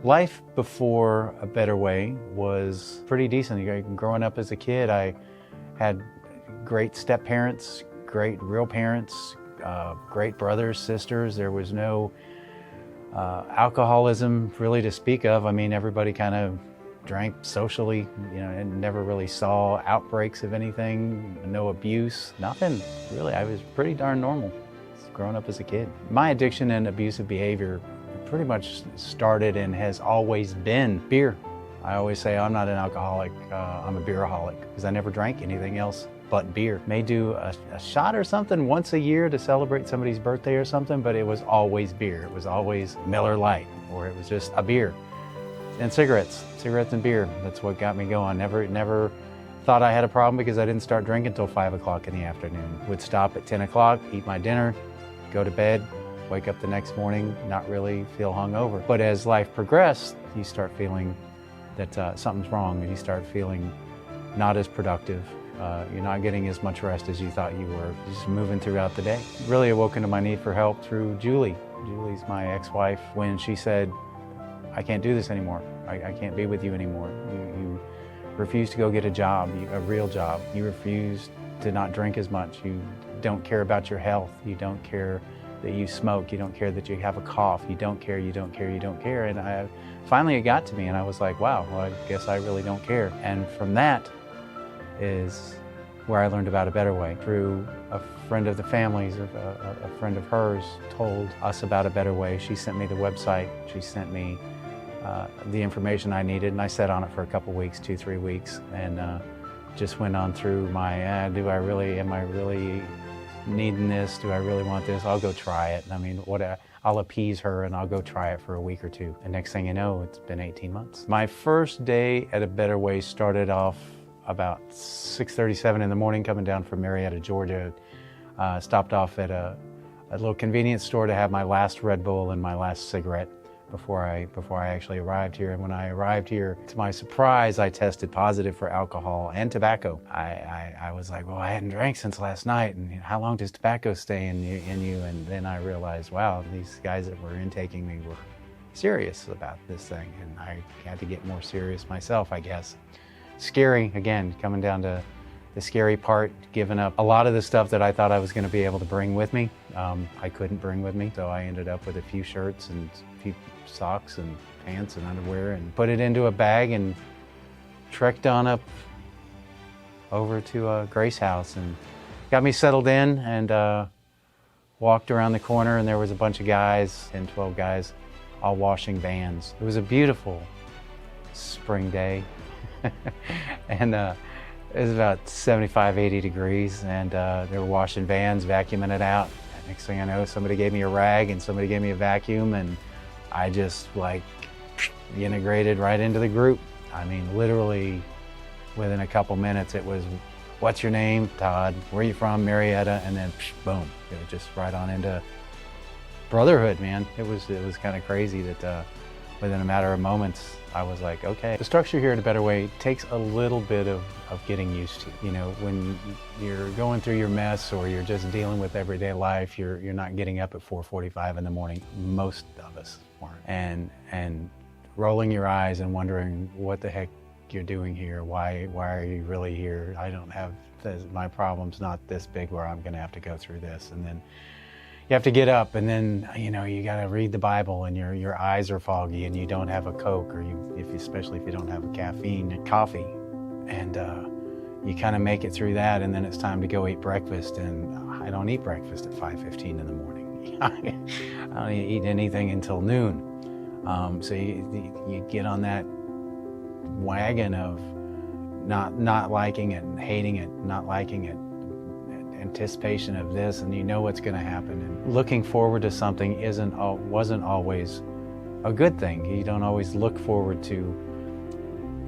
Life before A Better Way was pretty decent. Growing up as a kid, I had great step-parents, great real parents, great brothers, sisters. There was no alcoholism really to speak of. I mean, everybody kind of drank socially, and never really saw outbreaks of anything, no abuse, nothing really. I was pretty darn normal growing up as a kid. My addiction and abusive behavior pretty much started and has always been beer. I always say I'm not an alcoholic, I'm a beeraholic, because I never drank anything else but beer. May do a shot or something once a year to celebrate somebody's birthday or something, but it was always beer. It was always Miller Lite, or it was just a beer. And cigarettes and beer. That's what got me going. Never thought I had a problem because I didn't start drinking until 5 o'clock in the afternoon. Would stop at 10 o'clock, eat my dinner, go to bed, wake up the next morning, not really feel hungover. But as life progressed, you start feeling that something's wrong, and you start feeling not as productive. You're not getting as much rest as you thought you were, just moving throughout the day. Really awoken to my need for help through Julie. Julie's my ex-wife. When she said, I can't do this anymore. I can't be with you anymore. You refuse to go get a job, a real job. You refuse to not drink as much. You don't care about your health. You don't care that you smoke. You don't care that you have a cough. You don't care. And finally it got to me, and I was like, wow, well, I guess I really don't care. And from that is where I learned about A Better Way. Through a friend of the family's, a friend of hers told us about A Better Way. She sent me the website. She sent me the information I needed, and I sat on it for a couple weeks, 2-3 weeks, and just went on through my, am I really needing this? Do I really want this? I'll go try it. I mean, I'll appease her and I'll go try it for a week or two. And next thing you know, it's been 18 months. My first day at A Better Way started off about 6:37 in the morning, coming down from Marietta, Georgia. Stopped off at a little convenience store to have my last Red Bull and my last cigarette before I actually arrived here. And when I arrived here, to my surprise, I tested positive for alcohol and tobacco. I was like, well, I hadn't drank since last night, and how long does tobacco stay in you? And then I realized, wow, these guys that were intaking me were serious about this thing, and I had to get more serious myself, I guess. Scary, again, coming down to the scary part, giving up a lot of the stuff that I thought I was going to be able to bring with me. I couldn't bring with me, so I ended up with a few shirts and a few socks and pants and underwear, and put it into a bag and trekked on up over to Grace House, and got me settled in, and walked around the corner, and there was a bunch of guys, 10, 12 guys, all washing vans. It was a beautiful spring day. And it was about 75, 80 degrees, and they were washing vans, vacuuming it out. Next thing I know, somebody gave me a rag and somebody gave me a vacuum, and I just integrated right into the group. I mean, literally within a couple minutes, it was, what's your name? Todd. Where are you from? Marietta. And then boom, it was just right on into brotherhood, man. It was kind of crazy that within a matter of moments, I was like, okay. The structure here at A Better Way takes a little bit of getting used to. When you're going through your mess, or you're just dealing with everyday life, you're not getting up at 4:45 in the morning. Most of us weren't. And rolling your eyes and wondering what the heck you're doing here. Why are you really here? I don't have this, my problem's not this big where I'm gonna have to go through this. And then you have to get up, and then you got to read the Bible, and your eyes are foggy, and you don't have a Coke, or especially if you don't have a caffeine coffee, and you kind of make it through that, and then it's time to go eat breakfast, and I don't eat breakfast at 5:15 in the morning. I don't eat anything until noon. So you get on that wagon of not liking it and hating it, not liking it, anticipation of this, and you know what's going to happen, and looking forward to something wasn't always a good thing. You don't always look forward to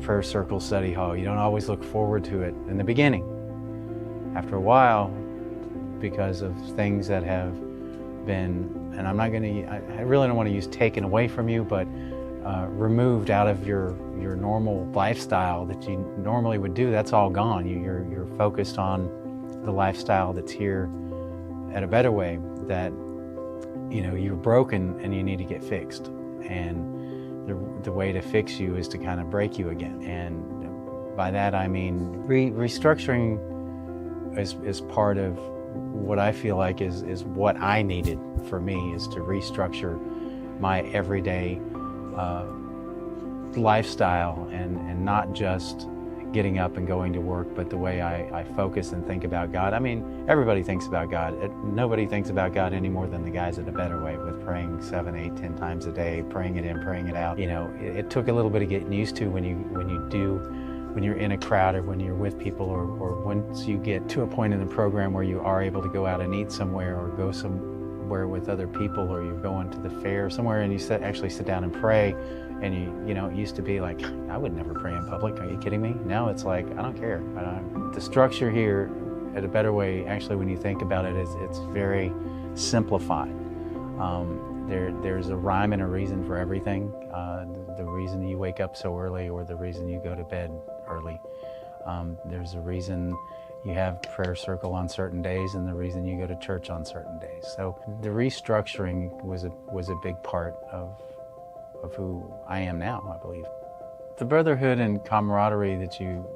prayer circle, study hall. You don't always look forward to it in the beginning. After a while, because of things that have been, and I really don't want to use taken away from you, but removed out of your normal lifestyle that you normally would do, that's all gone. You're focused on the lifestyle that's here at A Better Way, that you're broken and you need to get fixed. And the way to fix you is to kind of break you again. And by that I mean restructuring is part of what I feel like is what I needed for me, is to restructure my everyday lifestyle and not just getting up and going to work, but the way I focus and think about God. I mean, everybody thinks about God. Nobody thinks about God any more than the guys at A Better Way, with praying 7, 8, 10 times a day, praying it in, praying it out. You know, it took a little bit of getting used to when you're in a crowd, or when you're with people, or once you get to a point in the program where you are able to go out and eat somewhere, or go somewhere with other people, or you're going to the fair somewhere and you actually sit down and pray. And you know, it used to be like, I would never pray in public. Are you kidding me? Now it's like, I don't care. The structure here at A Better Way, actually, when you think about it, it's very simplified. There's a rhyme and a reason for everything. The reason you wake up so early, or the reason you go to bed early. There's a reason you have prayer circle on certain days, and the reason you go to church on certain days. So the restructuring was a big part of who I am now, I believe. The brotherhood and camaraderie that you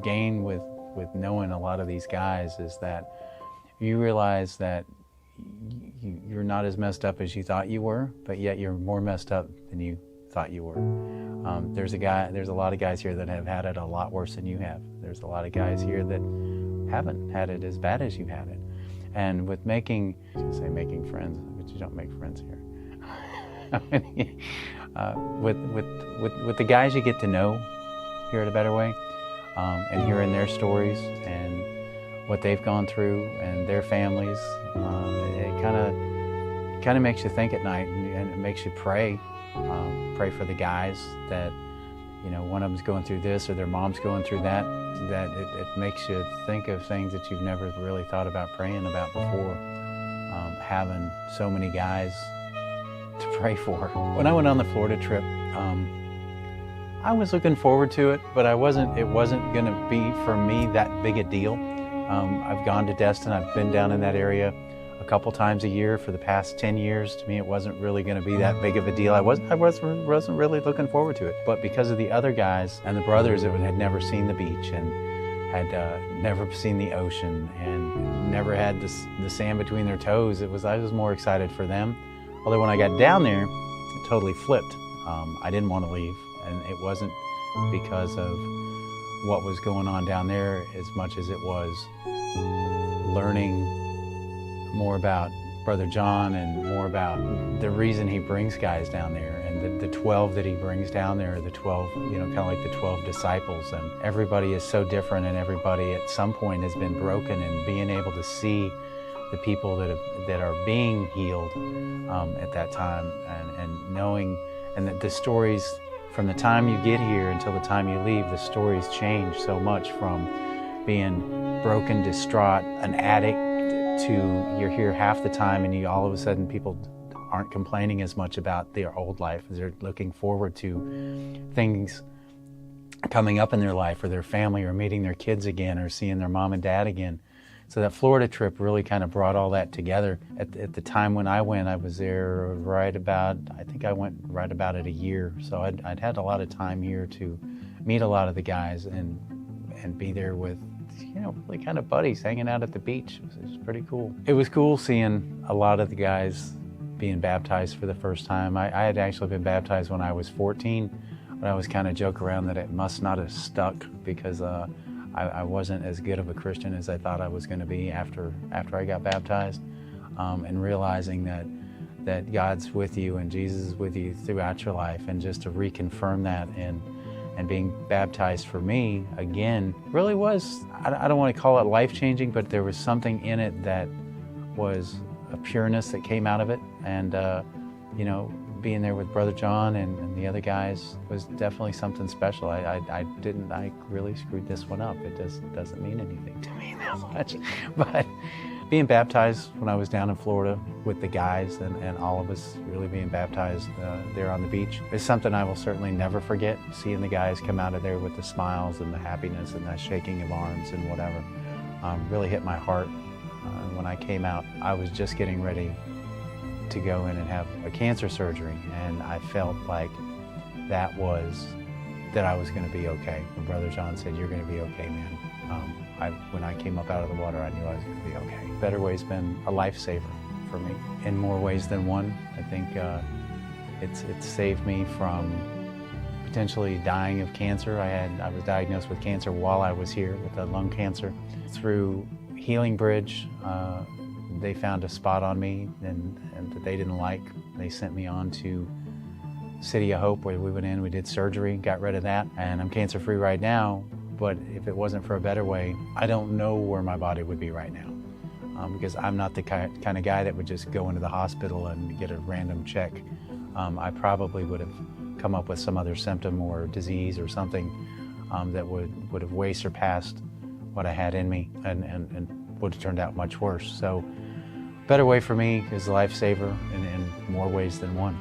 gain with knowing a lot of these guys is that you realize that you're not as messed up as you thought you were, but yet you're more messed up than you thought you were. There's a lot of guys here that have had it a lot worse than you have. There's a lot of guys here that haven't had it as bad as you had it. And with making friends, but you don't make friends here. With the guys you get to know here at A Better Way, and hearing their stories and what they've gone through and their families, it kind of makes you think at night, and it makes you pray for the guys that, you know, one of them's going through this, or their mom's going through that it makes you think of things that you've never really thought about praying about before. Having so many guys to pray for. When I went on the Florida trip, I was looking forward to it, but it wasn't going to be for me that big a deal. I've gone to Destin. I've been down in that area a couple times a year for the past 10 years. To me, it wasn't really going to be that big of a deal. I wasn't really looking forward to it. But because of the other guys and the brothers that had never seen the beach and had never seen the ocean and never had the sand between their toes, I was more excited for them. Although when I got down there, it totally flipped. I didn't want to leave, and it wasn't because of what was going on down there as much as it was learning more about Brother John and more about the reason he brings guys down there, and the 12 that he brings down there, the 12, you know, kind of like the 12 disciples. And everybody is so different, and everybody at some point has been broken, and being able to see the people that are being healed at that time, and knowing, and that the stories from the time you get here until the time you leave, the stories change so much, from being broken, distraught, an addict, to you're here half the time and you all of a sudden people aren't complaining as much about their old life, as they're looking forward to things coming up in their life, or their family, or meeting their kids again, or seeing their mom and dad again. So that Florida trip really kind of brought all that together. At the time when I went, I was there I think I went right about at a year. So I'd had a lot of time here to meet a lot of the guys and be there with, you know, really kind of buddies hanging out at the beach. It was pretty cool. It was cool seeing a lot of the guys being baptized for the first time. I had actually been baptized when I was 14, but I was kind of joke around that it must not have stuck, because I wasn't as good of a Christian as I thought I was going to be after I got baptized, and realizing that God's with you and Jesus is with you throughout your life, and just to reconfirm that and being baptized for me again really was, I don't want to call it life-changing, but there was something in it that was a pureness that came out of it, and you know, being there with Brother John and the other guys was definitely something special. I really screwed this one up. It just doesn't mean anything to me that much. But being baptized when I was down in Florida with the guys and all of us really being baptized there on the beach is something I will certainly never forget. Seeing the guys come out of there with the smiles and the happiness and the shaking of arms and whatever really hit my heart. When I came out, I was just getting ready to go in and have a cancer surgery, and I felt like that was that I was going to be okay. And Brother John said, "You're going to be okay, man." When I came up out of the water, I knew I was going to be okay. Better Way's been a lifesaver for me in more ways than one. I think it's saved me from potentially dying of cancer. I was diagnosed with cancer while I was here with lung cancer. Through Healing Bridge, they found a spot on me and that they didn't like. They sent me on to City of Hope, where we went in, we did surgery, got rid of that, and I'm cancer-free right now. But if it wasn't for a Better Way, I don't know where my body would be right now, because I'm not the kind of guy that would just go into the hospital and get a random check. I probably would have come up with some other symptom or disease or something that would have way surpassed what I had in me and would have turned out much worse. So Better Way for me is a lifesaver in more ways than one.